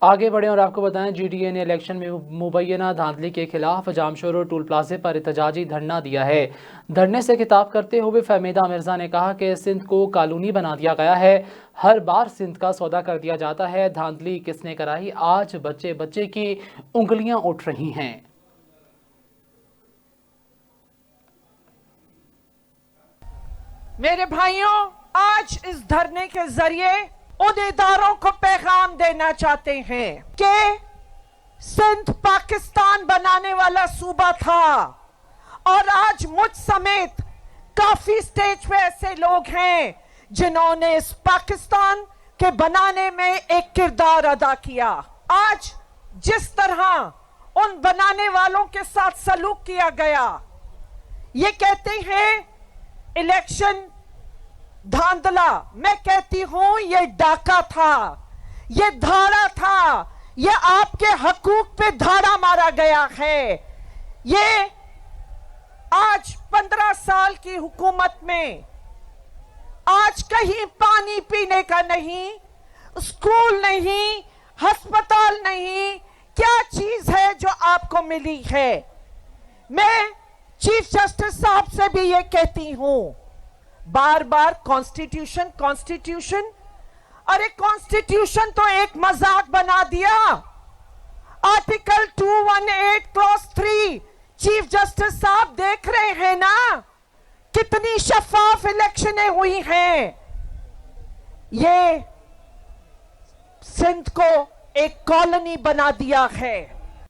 आगे बढ़े और आपको बताएं, जीडीए ने इलेक्शन में मुबैना धांधली के खिलाफ जामशोर टोल प्लाजे पर एहतजाजी धरना दिया है। धरने से खिताब करते हुए फहमीदा मिर्जा ने कहा कि सिंध को कॉलोनी बना दिया गया है, हर बार सिंध का सौदा कर दिया जाता है। धांधली किसने कराई, आज बच्चे बच्चे की उंगलियां उठ रही हैं। मेरे भाइयों, आज इस धरने के जरिए उन इदारों को पैगाम देना चाहते हैं कि सिंध पाकिस्तान बनाने वाला सूबा था और आज मुझ समेत काफी स्टेज पे ऐसे लोग हैं जिन्होंने इस पाकिस्तान के बनाने में एक किरदार अदा किया। आज जिस तरह उन बनाने वालों के साथ सलूक किया गया, ये कहते हैं इलेक्शन धांधला, मैं कहती हूं ये डाका था, ये धाड़ा था, ये आपके हकूक पे धाड़ा मारा गया है। ये आज 15 साल की हुकूमत में आज कहीं पानी पीने का नहीं, स्कूल नहीं, अस्पताल नहीं, क्या चीज है जो आपको मिली है। मैं चीफ जस्टिस साहब से भी ये कहती हूं, बार बार कॉन्स्टिट्यूशन कॉन्स्टिट्यूशन, अरे कॉन्स्टिट्यूशन तो एक मजाक बना दिया। आर्टिकल 218 क्लॉज 3, चीफ जस्टिस साहब देख रहे हैं ना कितनी शफाफ इलेक्शनें हुई हैं। ये सिंध को एक कॉलोनी बना दिया है।